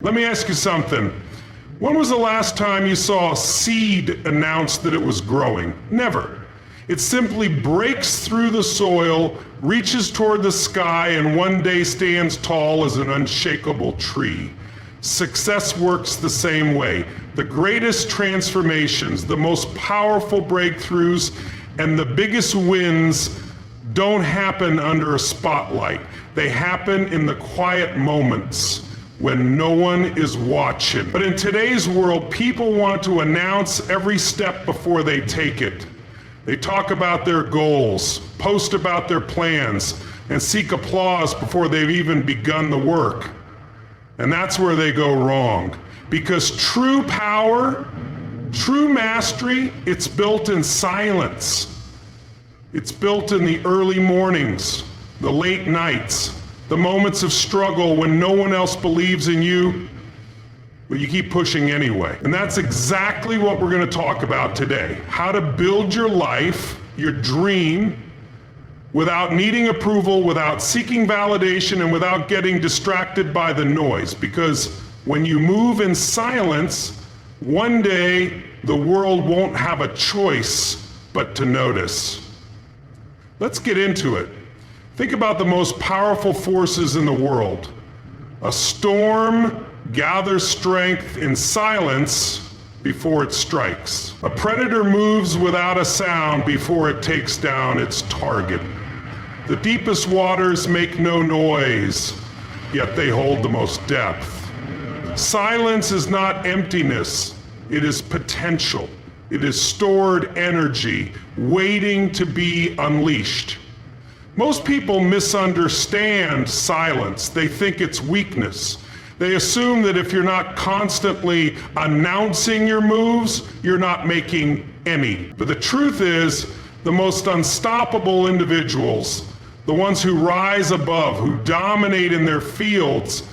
Let me ask you something. When was the last time you saw a seed announce that it was growing? Never. It simply breaks through the soil, reaches toward the sky, and one day stands tall as an unshakable tree. Success works the same way. The greatest transformations, the most powerful breakthroughs, and the biggest wins don't happen under a spotlight. They happen in the quiet moments when no one is watching. But in today's world, people want to announce every step before they take it. They talk about their goals, post about their plans, and seek applause before they've even begun the work. And that's where they go wrong. Because true power, true mastery, it's built in silence. It's built in the early mornings, the late nights, the moments of struggle when no one else believes in you, but you keep pushing anyway. And that's exactly what we're going to talk about today. How to build your life, your dream, without needing approval, without seeking validation, and without getting distracted by the noise. Because when you move in silence, one day the world won't have a choice but to notice. Let's get into it. Think about the most powerful forces in the world. A storm gathers strength in silence before it strikes. A predator moves without a sound before it takes down its target. The deepest waters make no noise, yet they hold the most depth. Silence is not emptiness, it is potential. It is stored energy, waiting to be unleashed. Most people misunderstand silence. They think it's weakness. They assume that if you're not constantly announcing your moves, you're not making any. But the truth is, the most unstoppable individuals, the ones who rise above, who dominate in their fields,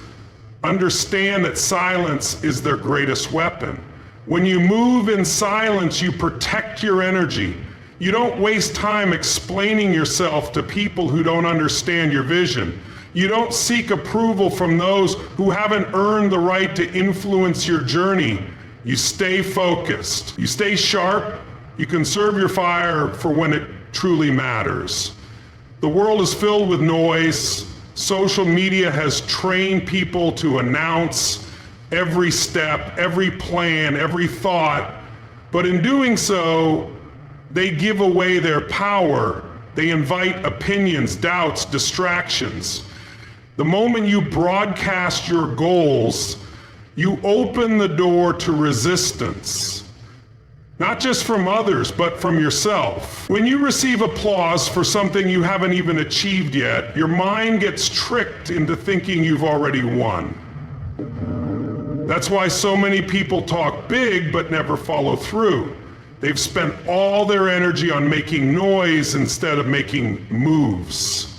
understand that silence is their greatest weapon. When you move in silence, you protect your energy. You don't waste time explaining yourself to people who don't understand your vision. You don't seek approval from those who haven't earned the right to influence your journey. You stay focused. You stay sharp. You conserve your fire for when it truly matters. The world is filled with noise. Social media has trained people to announce every step, every plan, every thought. But in doing so, they give away their power. They invite opinions, doubts, distractions. The moment you broadcast your goals, you open the door to resistance. Not just from others, but from yourself. When you receive applause for something you haven't even achieved yet, your mind gets tricked into thinking you've already won. That's why so many people talk big but never follow through. They've spent all their energy on making noise instead of making moves.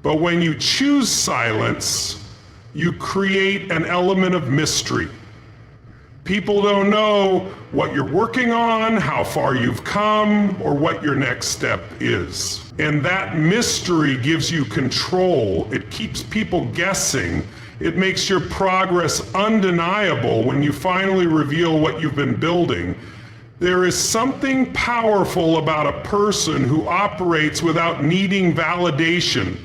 But when you choose silence, you create an element of mystery. People don't know what you're working on, how far you've come, or what your next step is. And that mystery gives you control. It keeps people guessing. It makes your progress undeniable when you finally reveal what you've been building. There is something powerful about a person who operates without needing validation.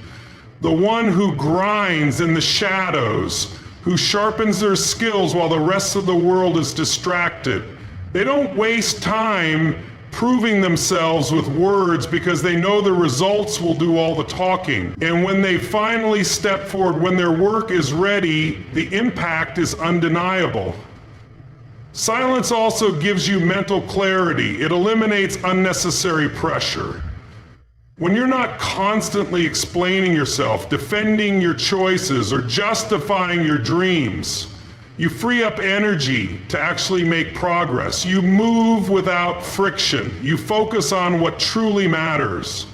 The one who grinds in the shadows, who sharpens their skills while the rest of the world is distracted. They don't waste time proving themselves with words because they know the results will do all the talking. And when they finally step forward, when their work is ready, the impact is undeniable. Silence also gives you mental clarity. It eliminates unnecessary pressure. When you're not constantly explaining yourself, defending your choices, or justifying your dreams, you free up energy to actually make progress. You move without friction. You focus on what truly matters: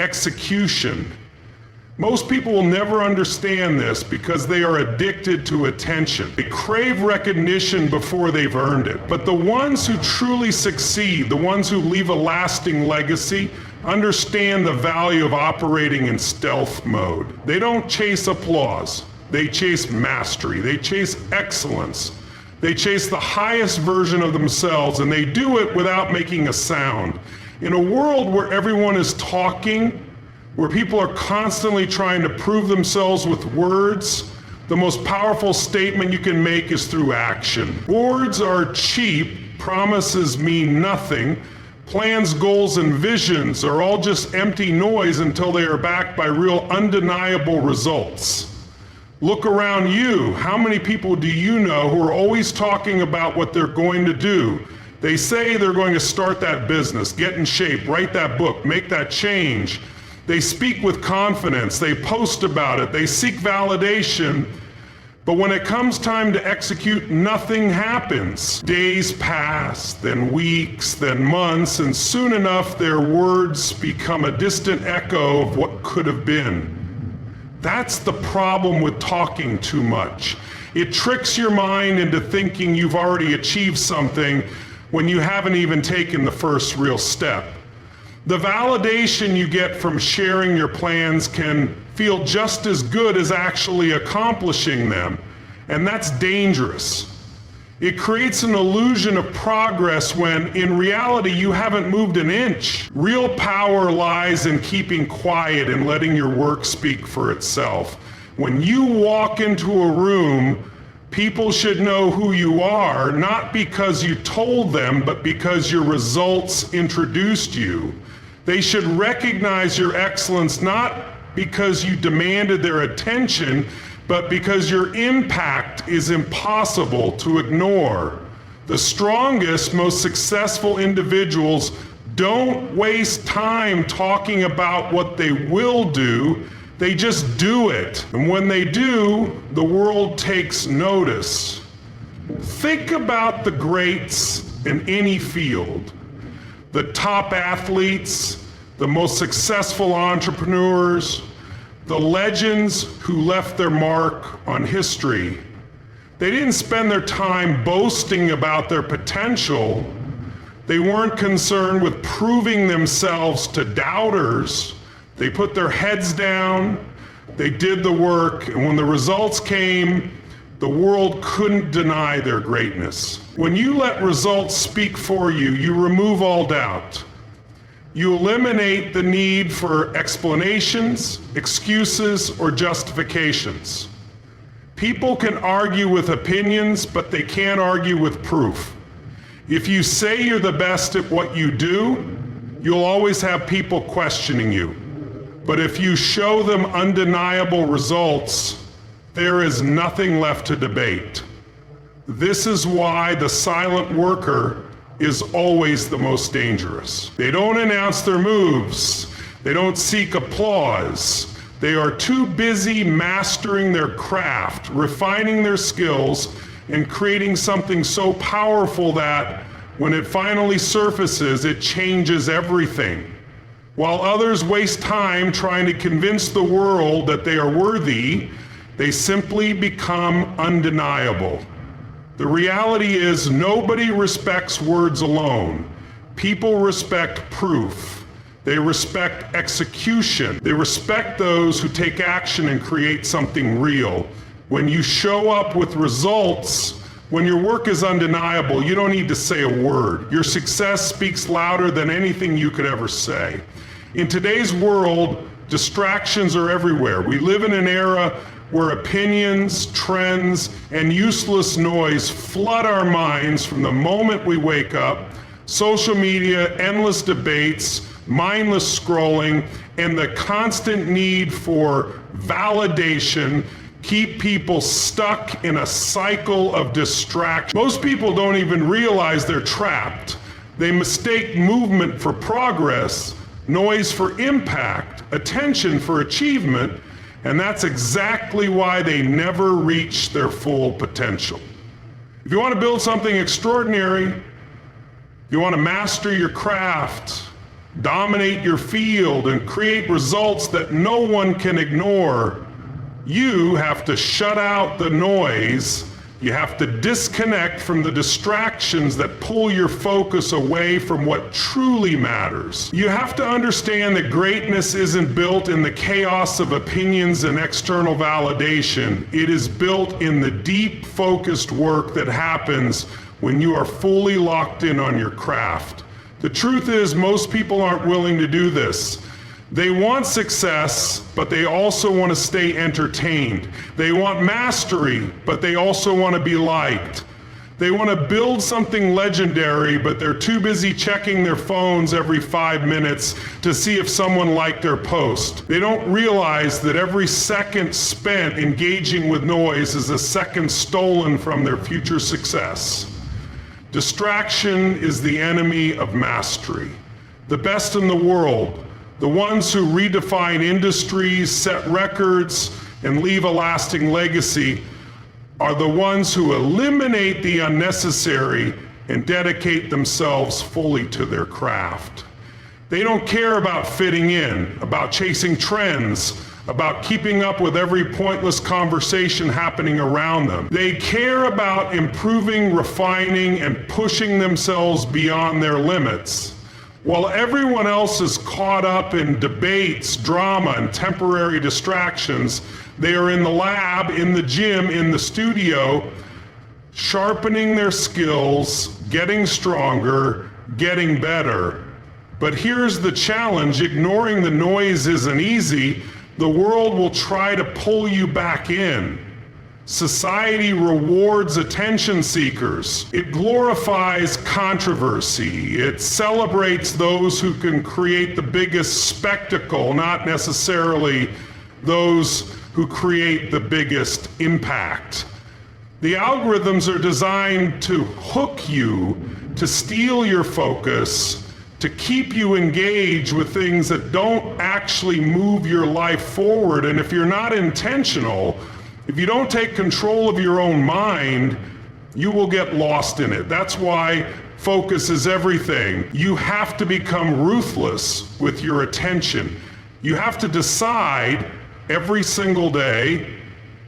execution. Most people will never understand this because they are addicted to attention. They crave recognition before they've earned it. But the ones who truly succeed, the ones who leave a lasting legacy, understand the value of operating in stealth mode. They don't chase applause. They chase mastery. They chase excellence. They chase the highest version of themselves, and they do it without making a sound. In a world where everyone is talking, where people are constantly trying to prove themselves with words, the most powerful statement you can make is through action. Words are cheap, promises mean nothing, plans, goals, and visions are all just empty noise until they are backed by real undeniable results. Look around you. How many people do you know who are always talking about what they're going to do? They say they're going to start that business, get in shape, write that book, make that change. They speak with confidence, they post about it, they seek validation, but when it comes time to execute, nothing happens. Days pass, then weeks, then months, and soon enough their words become a distant echo of what could have been. That's the problem with talking too much. It tricks your mind into thinking you've already achieved something when you haven't even taken the first real step. The validation you get from sharing your plans can feel just as good as actually accomplishing them, and that's dangerous. It creates an illusion of progress when in reality you haven't moved an inch. Real power lies in keeping quiet and letting your work speak for itself. When you walk into a room, people should know who you are, not because you told them, but because your results introduced you. They should recognize your excellence not because you demanded their attention, but because your impact is impossible to ignore. The strongest, most successful individuals don't waste time talking about what they will do, they just do it. And when they do, the world takes notice. Think about the greats in any field. The top athletes, the most successful entrepreneurs, the legends who left their mark on history. They didn't spend their time boasting about their potential. They weren't concerned with proving themselves to doubters. They put their heads down, they did the work, and when the results came, the world couldn't deny their greatness. When you let results speak for you, you remove all doubt. You eliminate the need for explanations, excuses, or justifications. People can argue with opinions, but they can't argue with proof. If you say you're the best at what you do, you'll always have people questioning you. But if you show them undeniable results, there is nothing left to debate. This is why the silent worker is always the most dangerous. They don't announce their moves. They don't seek applause. They are too busy mastering their craft, refining their skills, and creating something so powerful that when it finally surfaces, it changes everything. While others waste time trying to convince the world that they are worthy, they simply become undeniable. The reality is nobody respects words alone. People respect proof. They respect execution. They respect those who take action and create something real. When you show up with results, when your work is undeniable, you don't need to say a word. Your success speaks louder than anything you could ever say. In today's world, distractions are everywhere. We live in an era where opinions, trends, and useless noise flood our minds from the moment we wake up. Social media, endless debates, mindless scrolling, and the constant need for validation keep people stuck in a cycle of distraction. Most people don't even realize they're trapped. They mistake movement for progress, noise for impact, attention for achievement, and that's exactly why they never reach their full potential. If you want to build something extraordinary, if you want to master your craft, dominate your field, and create results that no one can ignore, you have to shut out the noise. You have to disconnect from the distractions that pull your focus away from what truly matters. You have to understand that greatness isn't built in the chaos of opinions and external validation. It is built in the deep, focused work that happens when you are fully locked in on your craft. The truth is, most people aren't willing to do this. They want success, but they also want to stay entertained. They want mastery, but they also want to be liked. They want to build something legendary, but they're too busy checking their phones every 5 minutes to see if someone liked their post. They don't realize that every second spent engaging with noise is a second stolen from their future success. Distraction is the enemy of mastery. The best in the world, the ones who redefine industries, set records, and leave a lasting legacy, are the ones who eliminate the unnecessary and dedicate themselves fully to their craft. They don't care about fitting in, about chasing trends, about keeping up with every pointless conversation happening around them. They care about improving, refining, and pushing themselves beyond their limits. While everyone else is caught up in debates, drama, and temporary distractions, they are in the lab, in the gym, in the studio, sharpening their skills, getting stronger, getting better. But here's the challenge: ignoring the noise isn't easy. The world will try to pull you back in. Society rewards attention seekers. It glorifies controversy. It celebrates those who can create the biggest spectacle, not necessarily those who create the biggest impact. The algorithms are designed to hook you, to steal your focus, to keep you engaged with things that don't actually move your life forward. And if you're not intentional, if you don't take control of your own mind, you will get lost in it. That's why focus is everything. You have to become ruthless with your attention. You have to decide every single day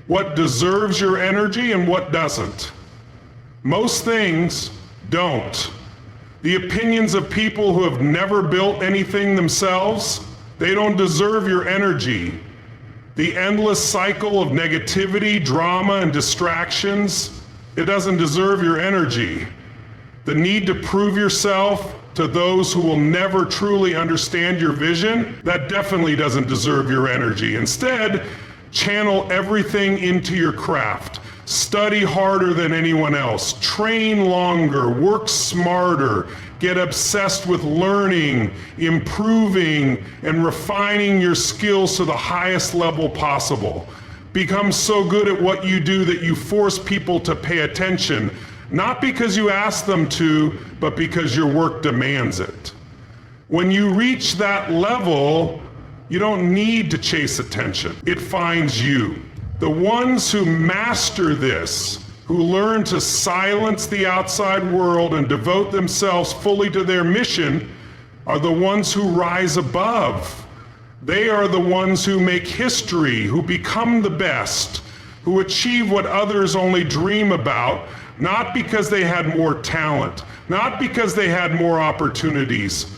what deserves your energy and what doesn't. Most things don't. The opinions of people who have never built anything themselves, they don't deserve your energy. The endless cycle of negativity, drama, and distractions, it doesn't deserve your energy. The need to prove yourself to those who will never truly understand your vision, that definitely doesn't deserve your energy. Instead, channel everything into your craft. Study harder than anyone else. Train longer. Work smarter. Get obsessed with learning, improving, and refining your skills to the highest level possible. Become so good at what you do that you force people to pay attention, not because you ask them to, but because your work demands it. When you reach that level, you don't need to chase attention. It finds you. The ones who master this, who learn to silence the outside world and devote themselves fully to their mission, are the ones who rise above. They are the ones who make history, who become the best, who achieve what others only dream about, not because they had more talent, not because they had more opportunities,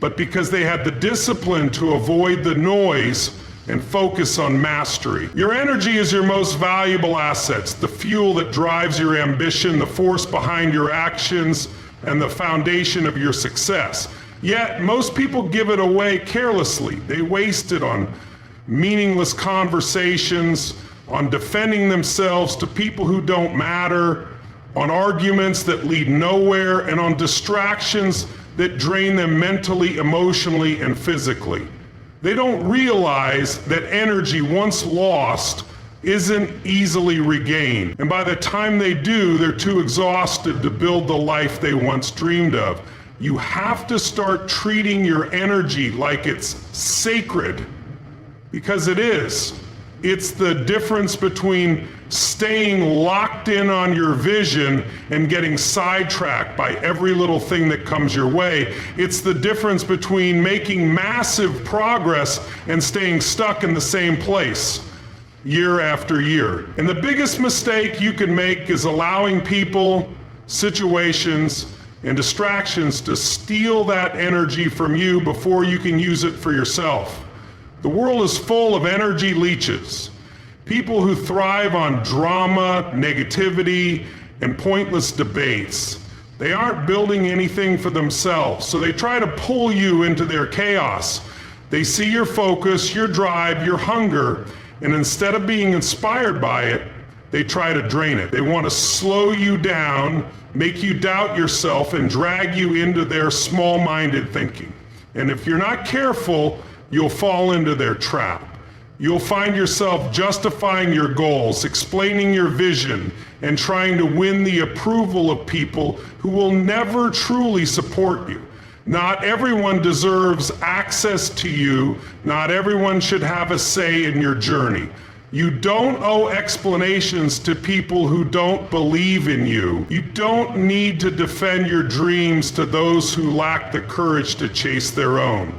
but because they had the discipline to avoid the noise and focus on mastery. Your energy is your most valuable asset, the fuel that drives your ambition, the force behind your actions, and the foundation of your success. Yet, most people give it away carelessly. They waste it on meaningless conversations, on defending themselves to people who don't matter, on arguments that lead nowhere, and on distractions that drain them mentally, emotionally, and physically. They don't realize that energy, once lost, isn't easily regained. And by the time they do, they're too exhausted to build the life they once dreamed of. You have to start treating your energy like it's sacred, because it is. It's the difference between staying locked in on your vision and getting sidetracked by every little thing that comes your way. It's the difference between making massive progress and staying stuck in the same place. year after year. And the biggest mistake you can make is allowing people, situations, and distractions to steal that energy from you before you can use it for yourself. The world is full of energy leeches, people who thrive on drama, negativity, and pointless debates. They aren't building anything for themselves, so they try to pull you into their chaos. They see your focus, your drive, your hunger, and instead of being inspired by it, they try to drain it. They want to slow you down, make you doubt yourself, and drag you into their small-minded thinking. And if you're not careful, you'll fall into their trap. You'll find yourself justifying your goals, explaining your vision, and trying to win the approval of people who will never truly support you. Not everyone deserves access to you. Not everyone should have a say in your journey. You don't owe explanations to people who don't believe in you. You don't need to defend your dreams to those who lack the courage to chase their own.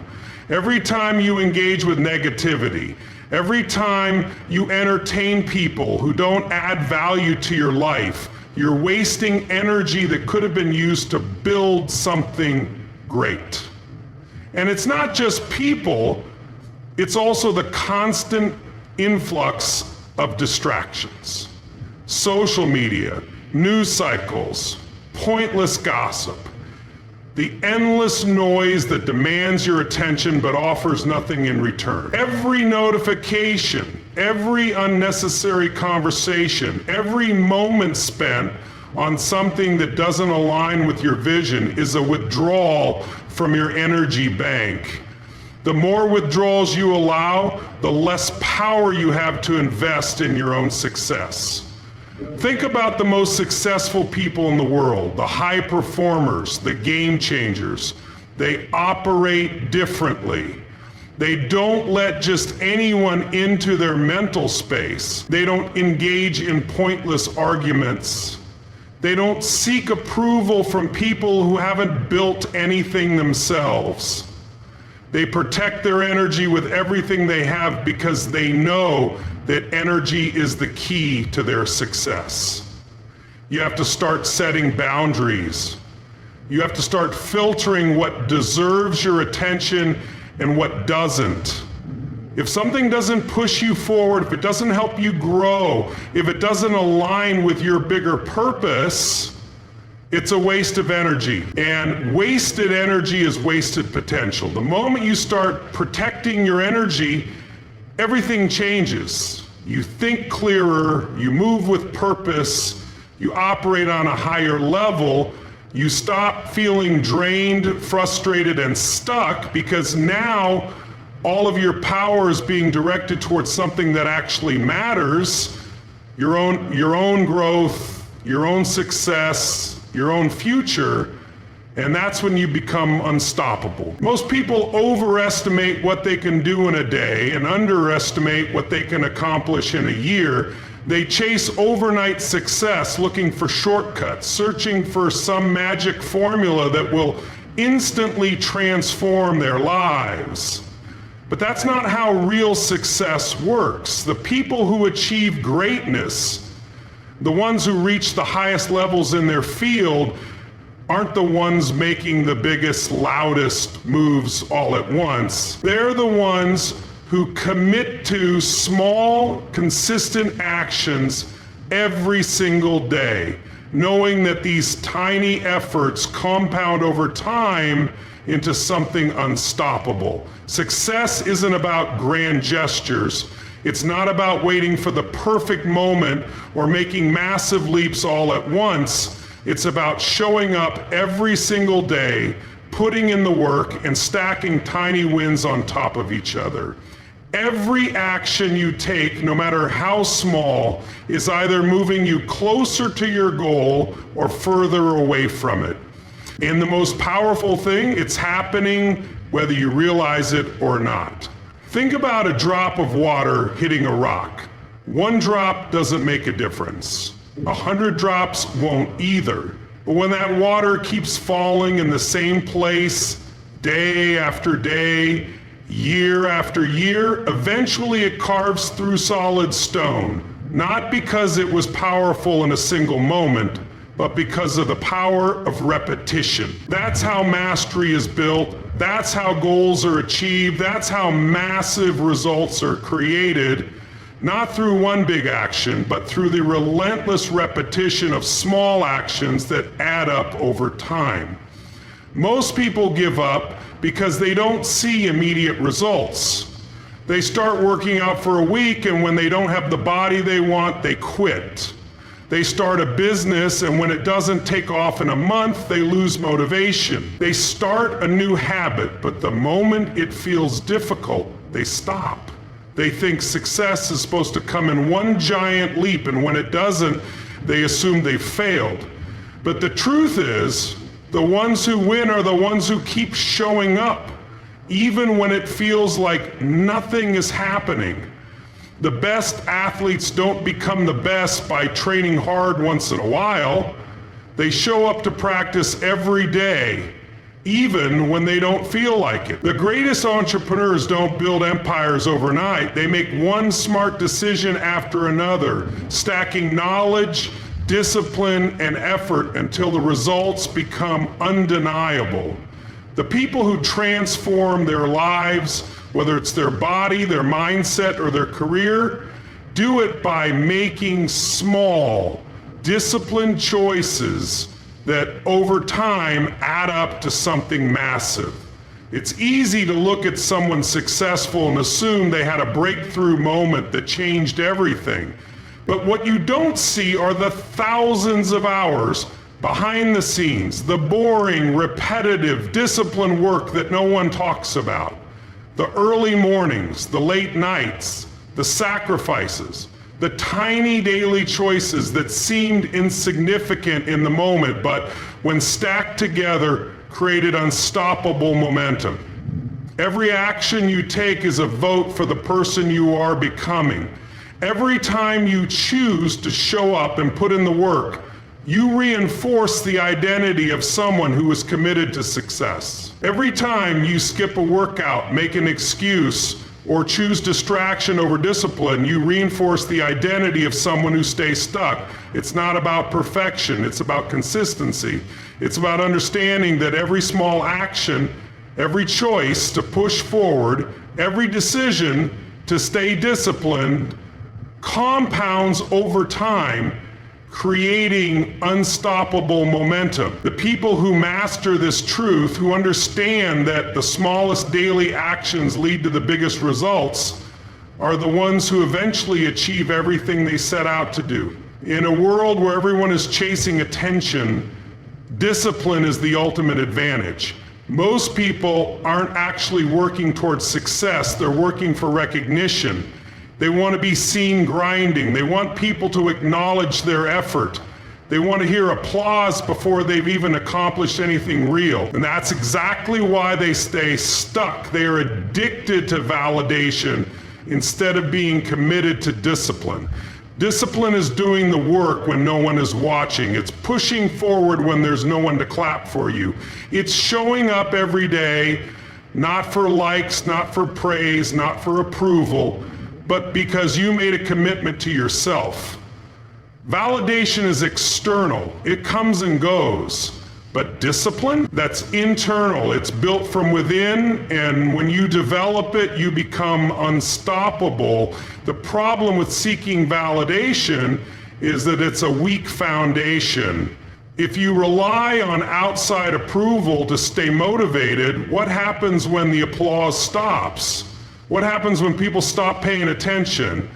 Every time you engage with negativity, every time you entertain people who don't add value to your life, you're wasting energy that could have been used to build something great. And it's not just people, it's also the constant influx of distractions. Social media, news cycles, pointless gossip, the endless noise that demands your attention but offers nothing in return. Every notification, every unnecessary conversation, every moment spent on something that doesn't align with your vision is a withdrawal from your energy bank. The more withdrawals you allow, the less power you have to invest in your own success. Think about the most successful people in the world, the high performers, the game changers. They operate differently. They don't let just anyone into their mental space. They don't engage in pointless arguments. They don't seek approval from people who haven't built anything themselves. They protect their energy with everything they have because they know that energy is the key to their success. You have to start setting boundaries. You have to start filtering what deserves your attention and what doesn't. If something doesn't push you forward, if it doesn't help you grow, if it doesn't align with your bigger purpose, it's a waste of energy. And wasted energy is wasted potential. The moment you start protecting your energy, everything changes. You think clearer, you move with purpose, you operate on a higher level, you stop feeling drained, frustrated, and stuck because now all of your power is being directed towards something that actually matters, your own growth, your own success, your own future, and that's when you become unstoppable. Most people overestimate what they can do in a day and underestimate what they can accomplish in a year. They chase overnight success looking for shortcuts, searching for some magic formula that will instantly transform their lives. But that's not how real success works. The people who achieve greatness, the ones who reach the highest levels in their field, aren't the ones making the biggest, loudest moves all at once. They're the ones who commit to small, consistent actions every single day, knowing that these tiny efforts compound over time into something unstoppable. Success isn't about grand gestures. It's not about waiting for the perfect moment or making massive leaps all at once. It's about showing up every single day, putting in the work, and stacking tiny wins on top of each other. Every action you take, no matter how small, is either moving you closer to your goal or further away from it. And the most powerful thing, it's happening whether you realize it or not. Think about a drop of water hitting a rock. One drop doesn't make a difference. 100 drops won't either. But when that water keeps falling in the same place day after day, year after year, eventually it carves through solid stone, not because it was powerful in a single moment, but because of the power of repetition. That's how mastery is built. That's how goals are achieved. That's how massive results are created, not through one big action, but through the relentless repetition of small actions that add up over time. Most people give up because they don't see immediate results. They start working out for a week, and when they don't have the body they want, they quit. They start a business, and when it doesn't take off in a month, they lose motivation. They start a new habit, but the moment it feels difficult, they stop. They think success is supposed to come in one giant leap, and when it doesn't, they assume they've failed. But the truth is, the ones who win are the ones who keep showing up, even when it feels like nothing is happening. The best athletes don't become the best by training hard once in a while. They show up to practice every day, even when they don't feel like it. The greatest entrepreneurs don't build empires overnight. They make one smart decision after another, stacking knowledge, discipline, and effort until the results become undeniable. The people who transform their lives, whether it's their body, their mindset, or their career, do it by making small, disciplined choices that over time add up to something massive. It's easy to look at someone successful and assume they had a breakthrough moment that changed everything. But what you don't see are the thousands of hours behind the scenes, the boring, repetitive, disciplined work that no one talks about. The early mornings, the late nights, the sacrifices, the tiny daily choices that seemed insignificant in the moment, but when stacked together, created unstoppable momentum. Every action you take is a vote for the person you are becoming. Every time you choose to show up and put in the work, you reinforce the identity of someone who is committed to success. Every time you skip a workout, make an excuse, or choose distraction over discipline, you reinforce the identity of someone who stays stuck. It's not about perfection, it's about consistency. It's about understanding that every small action, every choice to push forward, every decision to stay disciplined compounds over time, creating unstoppable momentum. The people who master this truth, who understand that the smallest daily actions lead to the biggest results, are the ones who eventually achieve everything they set out to do. In a world where everyone is chasing attention, discipline is the ultimate advantage. Most people aren't actually working towards success, they're working for recognition. They want to be seen grinding. They want people to acknowledge their effort. They want to hear applause before they've even accomplished anything real. And that's exactly why they stay stuck. They are addicted to validation instead of being committed to discipline. Discipline is doing the work when no one is watching. It's pushing forward when there's no one to clap for you. It's showing up every day, not for likes, not for praise, not for approval, but because you made a commitment to yourself. Validation is external, it comes and goes. But discipline, that's internal, it's built from within, and when you develop it, you become unstoppable. The problem with seeking validation is that it's a weak foundation. If you rely on outside approval to stay motivated, what happens when the applause stops? What happens when people stop paying attention?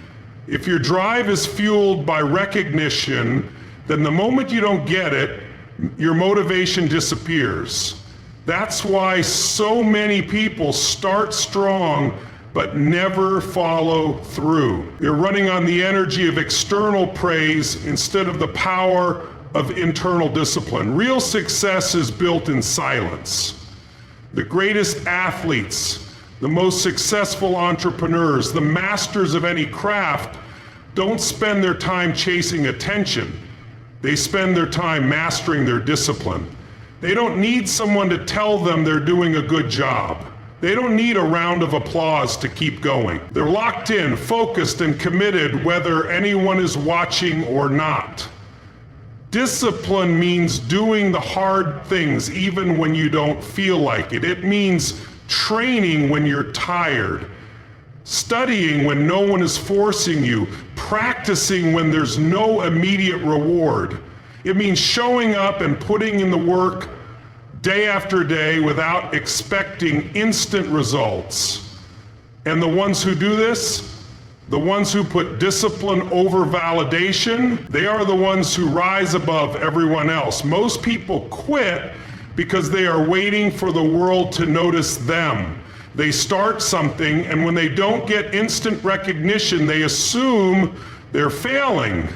If your drive is fueled by recognition, then the moment you don't get it, your motivation disappears. That's why so many people start strong but never follow through. They're running on the energy of external praise instead of the power of internal discipline. Real success is built in silence. The greatest athletes, the most successful entrepreneurs, the masters of any craft, don't spend their time chasing attention. They spend their time mastering their discipline. They don't need someone to tell them they're doing a good job. They don't need a round of applause to keep going. They're locked in, focused, and committed whether anyone is watching or not. Discipline means doing the hard things even when you don't feel like it. It means training when you're tired, studying when no one is forcing you, practicing when there's no immediate reward. It means showing up and putting in the work day after day without expecting instant results. And the ones who do this, the ones who put discipline over validation, they are the ones who rise above everyone else. Most people quit because they are waiting for the world to notice them. They start something, and when they don't get instant recognition, they assume they're failing.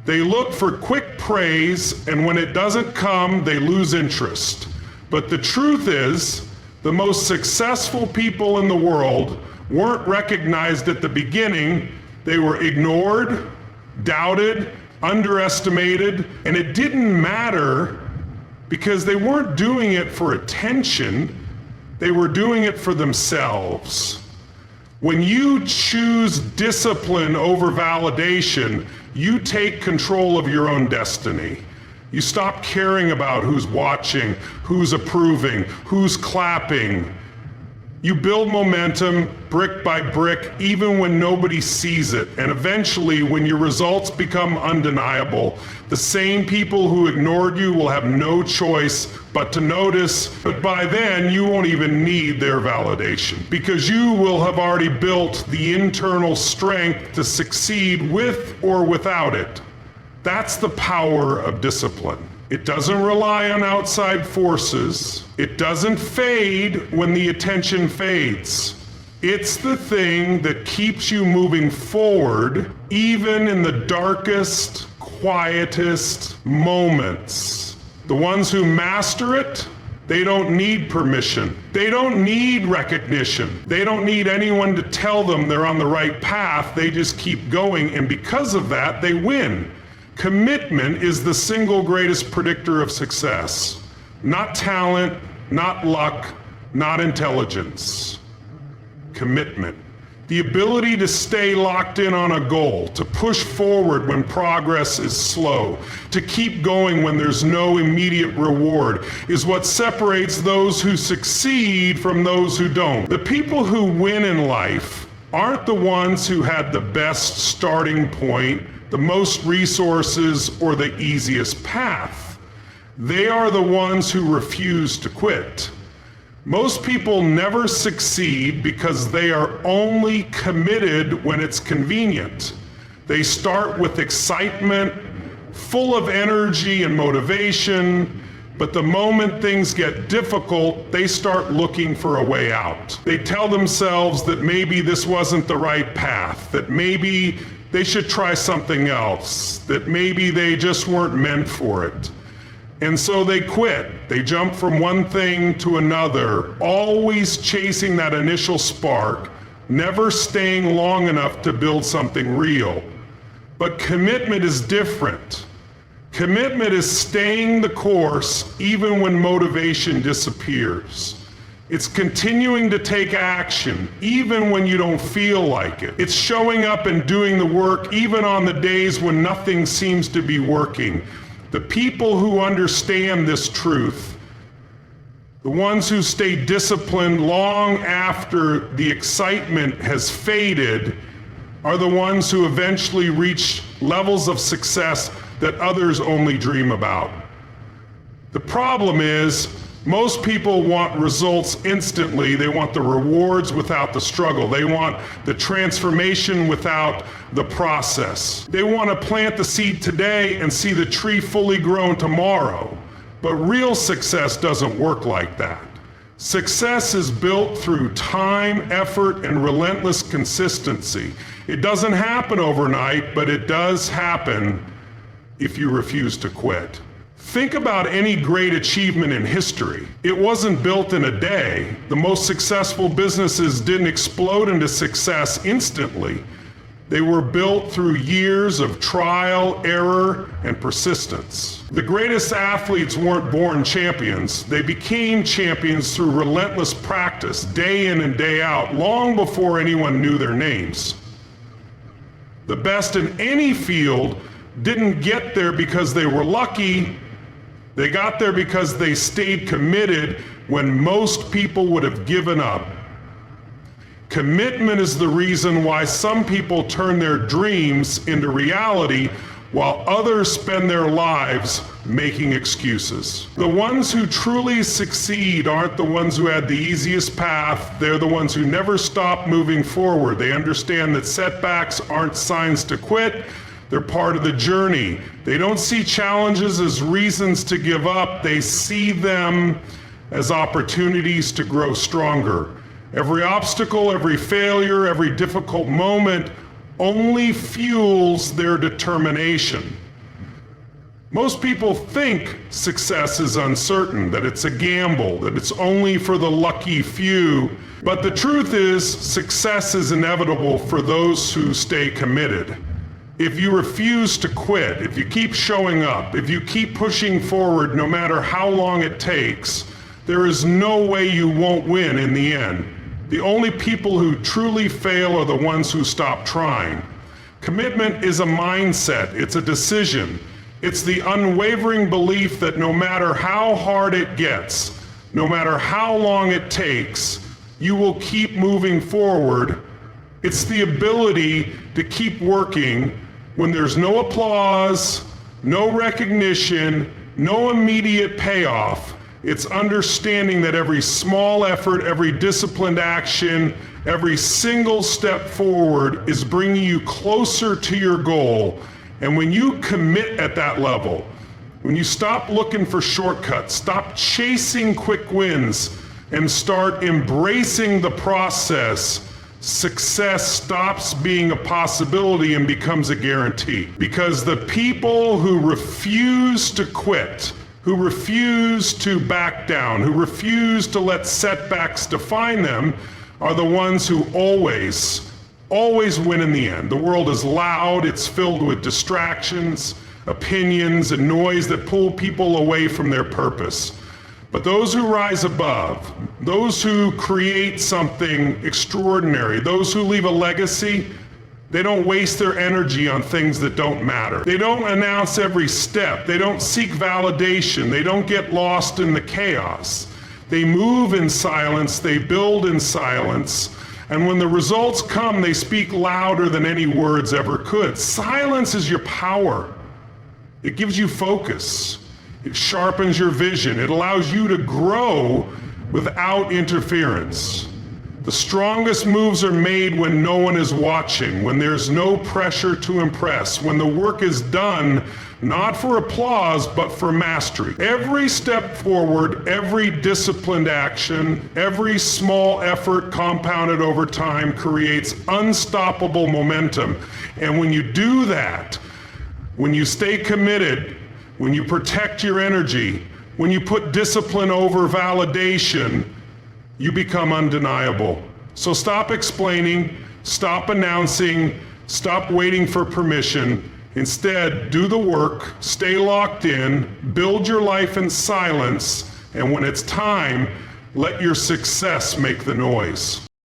They look for quick praise, and when it doesn't come, they lose interest. But the truth is, the most successful people in the world weren't recognized at the beginning. They were ignored, doubted, underestimated, and it didn't matter because they weren't doing it for attention. They were doing it for themselves. When you choose discipline over validation, you take control of your own destiny. You stop caring about who's watching, who's approving, who's clapping. You build momentum brick by brick, even when nobody sees it. And eventually, when your results become undeniable, the same people who ignored you will have no choice but to notice. But by then, you won't even need their validation because you will have already built the internal strength to succeed with or without it. That's the power of discipline. It doesn't rely on outside forces. It doesn't fade when the attention fades. It's the thing that keeps you moving forward, even in the darkest, quietest moments. The ones who master it, they don't need permission. They don't need recognition. They don't need anyone to tell them they're on the right path. They just keep going, and because of that, they win. Commitment is the single greatest predictor of success. Not talent, not luck, not intelligence. Commitment. The ability to stay locked in on a goal, to push forward when progress is slow, to keep going when there's no immediate reward, is what separates those who succeed from those who don't. The people who win in life aren't the ones who had the best starting point, the most resources, or the easiest path. They are the ones who refuse to quit. Most people never succeed because they are only committed when it's convenient. They start with excitement, full of energy and motivation, but the moment things get difficult, they start looking for a way out. They tell themselves that maybe this wasn't the right path, that maybe they should try something else, that maybe they just weren't meant for it. And so they quit. They jump from one thing to another, always chasing that initial spark, never staying long enough to build something real. But commitment is different. Commitment is staying the course even when motivation disappears. It's continuing to take action even when you don't feel like it. It's showing up and doing the work even on the days when nothing seems to be working. The people who understand this truth, the ones who stay disciplined long after the excitement has faded, are the ones who eventually reach levels of success that others only dream about. The problem is, most people want results instantly. They want the rewards without the struggle. They want the transformation without the process. They want to plant the seed today and see the tree fully grown tomorrow. But real success doesn't work like that. Success is built through time, effort, and relentless consistency. It doesn't happen overnight, but it does happen if you refuse to quit. Think about any great achievement in history. It wasn't built in a day. The most successful businesses didn't explode into success instantly. They were built through years of trial, error, and persistence. The greatest athletes weren't born champions. They became champions through relentless practice, day in and day out, long before anyone knew their names. The best in any field didn't get there because they were lucky. They got there because they stayed committed when most people would have given up. Commitment is the reason why some people turn their dreams into reality while others spend their lives making excuses. The ones who truly succeed aren't the ones who had the easiest path. They're the ones who never stop moving forward. They understand that setbacks aren't signs to quit. They're part of the journey. They don't see challenges as reasons to give up. They see them as opportunities to grow stronger. Every obstacle, every failure, every difficult moment only fuels their determination. Most people think success is uncertain, that it's a gamble, that it's only for the lucky few. But the truth is, success is inevitable for those who stay committed. If you refuse to quit, if you keep showing up, if you keep pushing forward no matter how long it takes, there is no way you won't win in the end. The only people who truly fail are the ones who stop trying. Commitment is a mindset, it's a decision. It's the unwavering belief that no matter how hard it gets, no matter how long it takes, you will keep moving forward. It's the ability to keep working when there's no applause, no recognition, no immediate payoff. It's understanding that every small effort, every disciplined action, every single step forward is bringing you closer to your goal. And when you commit at that level, when you stop looking for shortcuts, stop chasing quick wins, and start embracing the process, success stops being a possibility and becomes a guarantee. Because the people who refuse to quit, who refuse to back down, who refuse to let setbacks define them, are the ones who always win in the end. The world is loud, it's filled with distractions, opinions, and noise that pull people away from their purpose. But those who rise above, those who create something extraordinary, those who leave a legacy, they don't waste their energy on things that don't matter. They don't announce every step. They don't seek validation. They don't get lost in the chaos. They move in silence. They build in silence. And when the results come, they speak louder than any words ever could. Silence is your power. It gives you focus. It sharpens your vision. It allows you to grow without interference. The strongest moves are made when no one is watching, when there's no pressure to impress, when the work is done not for applause, but for mastery. Every step forward, every disciplined action, every small effort compounded over time creates unstoppable momentum. And when you do that, when you stay committed, when you protect your energy, when you put discipline over validation, you become undeniable. So stop explaining, stop announcing, stop waiting for permission. Instead, do the work, stay locked in, build your life in silence, and when it's time, let your success make the noise.